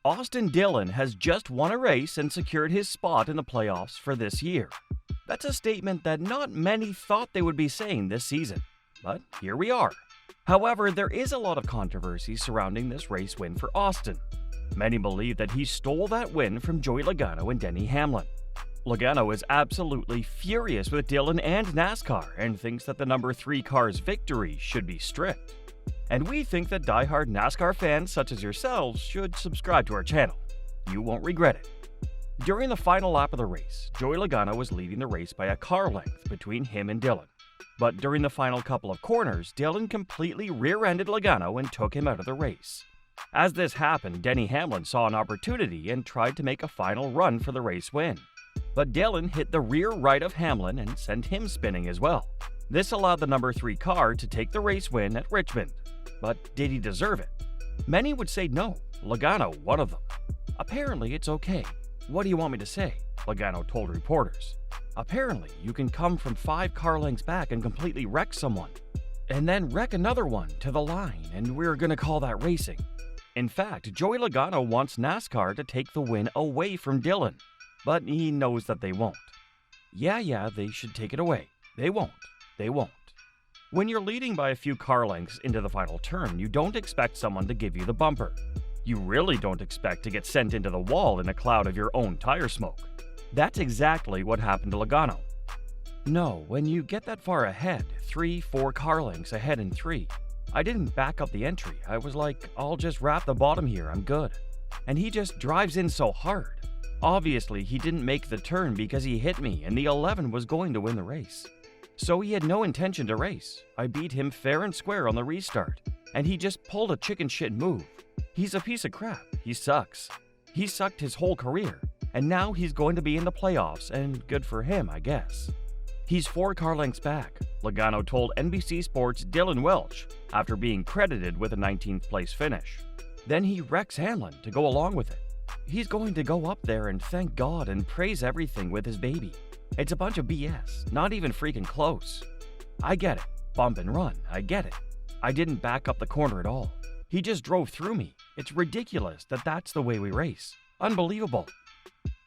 Austin Dillon has just won a race and secured his spot in the playoffs for this year. That's a statement that not many thought they would be saying this season, but here we are. However, there is a lot of controversy surrounding this race win for Austin. Many believe that he stole that win from Joey Logano and Denny Hamlin. Logano is absolutely furious with Dillon and NASCAR and thinks that the number 3 car's victory should be stripped. And we think that diehard NASCAR fans such as yourselves should subscribe to our channel. You won't regret it. During the final lap of the race, Joey Logano was leading the race by a car length between him and Dillon. But during the final couple of corners, Dillon completely rear-ended Logano and took him out of the race. As this happened, Denny Hamlin saw an opportunity and tried to make a final run for the race win. But Dillon hit the rear right of Hamlin and sent him spinning as well. This allowed the number 3 car to take the race win at Richmond. But did he deserve it? Many would say no, Logano one of them. Apparently it's okay. What do you want me to say? Logano told reporters. Apparently you can come from 5 car lengths back and completely wreck someone. And then wreck another one to the line, and we're gonna call that racing. In fact, Joey Logano wants NASCAR to take the win away from Dillon. But he knows that they won't. Yeah, they should take it away. They won't. When you're leading by a few car lengths into the final turn, you don't expect someone to give you the bumper. You really don't expect to get sent into the wall in a cloud of your own tire smoke. That's exactly what happened to Logano. No, when you get that far ahead, 3-4 car lengths ahead in 3, I didn't back up the entry. I was like, I'll just wrap the bottom here, I'm good. And he just drives in so hard. Obviously, he didn't make the turn because he hit me and the 11 was going to win the race. So he had no intention to race. I beat him fair and square on the restart, and he just pulled a chicken shit move. He's a piece of crap. He sucks. He sucked his whole career, and now he's going to be in the playoffs, and good for him, I guess. He's 4 car lengths back, Logano told NBC Sports' Dylan Welch after being credited with a 19th place finish. Then he wrecks Hamlin to go along with it. He's going to go up there and thank God and praise everything with his baby. It's a bunch of BS, not even freaking close. I get it, bump and run, I get it. I didn't back up the corner at all. He just drove through me. It's ridiculous that that's the way we race. Unbelievable.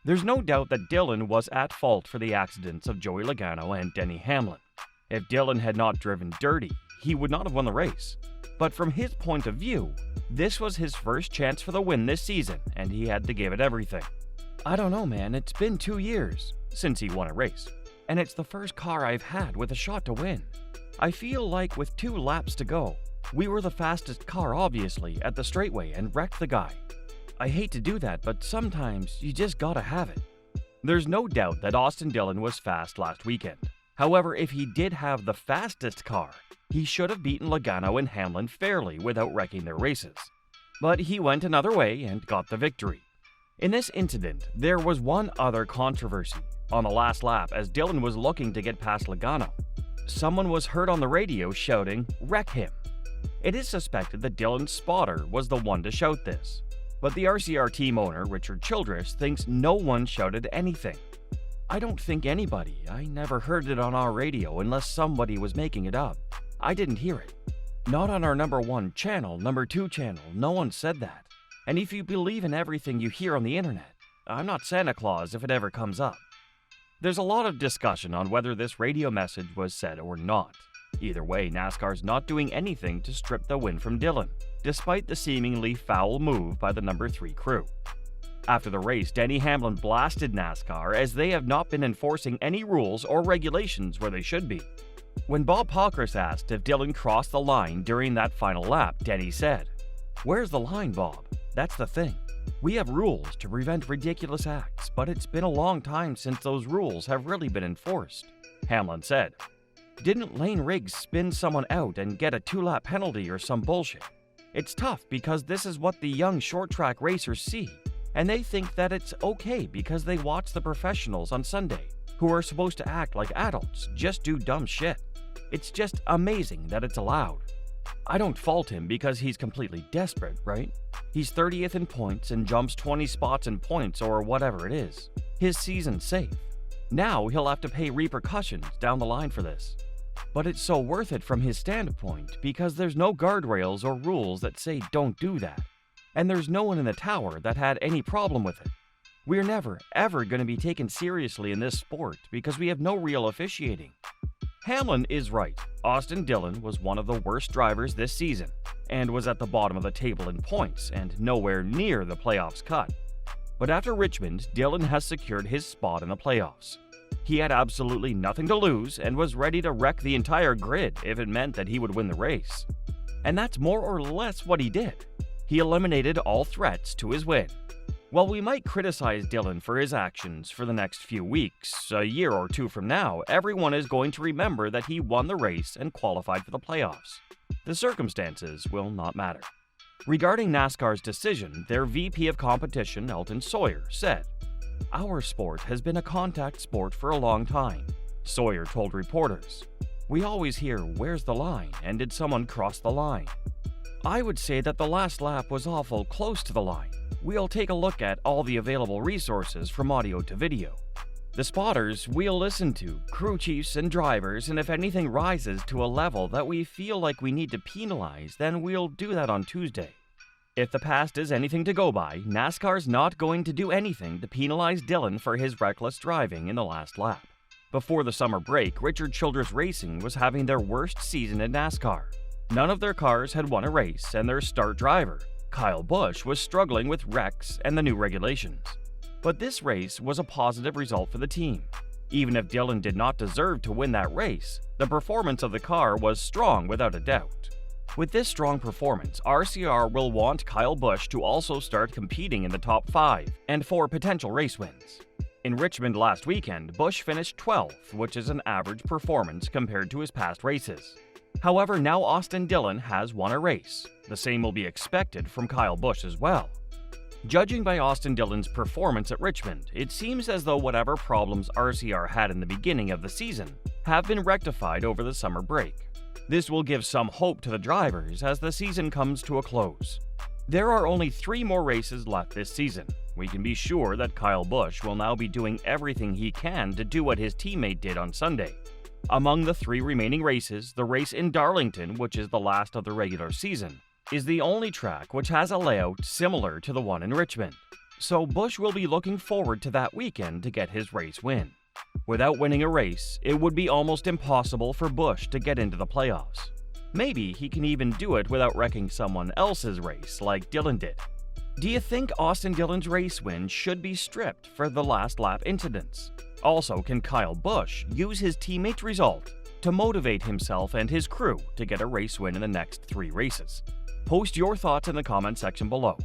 There's no doubt that Dillon was at fault for the accidents of Joey Logano and Denny Hamlin. If Dillon had not driven dirty, he would not have won the race. But from his point of view, this was his first chance for the win this season, and he had to give it everything. I don't know, man, it's been 2 years since he won a race, and it's the first car I've had with a shot to win. I feel like with 2 laps to go, we were the fastest car obviously at the straightaway and wrecked the guy. I hate to do that, but sometimes you just gotta have it. There's no doubt that Austin Dillon was fast last weekend. However, if he did have the fastest car, he should have beaten Logano and Hamlin fairly without wrecking their races. But he went another way and got the victory. In this incident, there was one other controversy. On the last lap, as Dillon was looking to get past Logano, someone was heard on the radio shouting, "Wreck him." It is suspected that Dillon's spotter was the one to shout this. But the RCR team owner, Richard Childress, thinks no one shouted anything. I don't think anybody. I never heard it on our radio unless somebody was making it up. I didn't hear it. Not on our number 1 channel, number 2 channel, no one said that. And if you believe in everything you hear on the internet, I'm not Santa Claus if it ever comes up. There's a lot of discussion on whether this radio message was said or not. Either way, NASCAR's not doing anything to strip the win from Dillon, despite the seemingly foul move by the number 3 crew. After the race, Denny Hamlin blasted NASCAR as they have not been enforcing any rules or regulations where they should be. When Bob Pockrass asked if Dillon crossed the line during that final lap, Denny said, "Where's the line, Bob? That's the thing. We have rules to prevent ridiculous acts, but it's been a long time since those rules have really been enforced." Hamlin said, "Didn't Lane Riggs spin someone out and get a 2-lap penalty or some bullshit? It's tough because this is what the young short-track racers see, and they think that it's okay because they watch the professionals on Sunday, who are supposed to act like adults, just do dumb shit. It's just amazing that it's allowed." I don't fault him because he's completely desperate, right? He's 30th in points and jumps 20 spots in points or whatever it is. His season's safe. Now he'll have to pay repercussions down the line for this. But it's so worth it from his standpoint because there's no guardrails or rules that say don't do that. and there's no one in the tower that had any problem with it. We're never, ever going to be taken seriously in this sport because we have no real officiating. Hamlin is right. Austin Dillon was one of the worst drivers this season and was at the bottom of the table in points and nowhere near the playoffs cut. But after Richmond, Dillon has secured his spot in the playoffs. He had absolutely nothing to lose and was ready to wreck the entire grid if it meant that he would win the race. And that's more or less what he did. He eliminated all threats to his win. While we might criticize Dillon for his actions for the next few weeks, a year or two from now, everyone is going to remember that he won the race and qualified for the playoffs. The circumstances will not matter. Regarding NASCAR's decision, their VP of competition, Elton Sawyer, said, "Our sport has been a contact sport for a long time." Sawyer told reporters, "We always hear, 'Where's the line?' and 'Did someone cross the line?' I would say that the last lap was awful close to the line. We'll take a look at all the available resources from audio to video. The spotters we'll listen to, crew chiefs and drivers, and if anything rises to a level that we feel like we need to penalize, then we'll do that on Tuesday. If the past is anything to go by, NASCAR's not going to do anything to penalize Dillon for his reckless driving in the last lap." Before the summer break, Richard Childress Racing was having their worst season in NASCAR. None of their cars had won a race, and their start driver, Kyle Busch, was struggling with wrecks and the new regulations. But this race was a positive result for the team. Even if Dillon did not deserve to win that race, the performance of the car was strong without a doubt. With this strong performance, RCR will want Kyle Busch to also start competing in the top 5 and for potential race wins. In Richmond last weekend, Busch finished 12th, which is an average performance compared to his past races. However, now Austin Dillon has won a race. The same will be expected from Kyle Busch as well. Judging by Austin Dillon's performance at Richmond, it seems as though whatever problems RCR had in the beginning of the season have been rectified over the summer break. This will give some hope to the drivers as the season comes to a close. There are only 3 more races left this season. We can be sure that Kyle Busch will now be doing everything he can to do what his teammate did on Sunday. Among the 3 remaining races, the race in Darlington, which is the last of the regular season, is the only track which has a layout similar to the one in Richmond. So Busch will be looking forward to that weekend to get his race win. Without winning a race, it would be almost impossible for Busch to get into the playoffs. Maybe he can even do it without wrecking someone else's race like Dillon did. Do you think Austin Dillon's race win should be stripped for the last lap incidents? Also, can Kyle Busch use his teammate's result to motivate himself and his crew to get a race win in the next 3 races? Post your thoughts in the comment section below.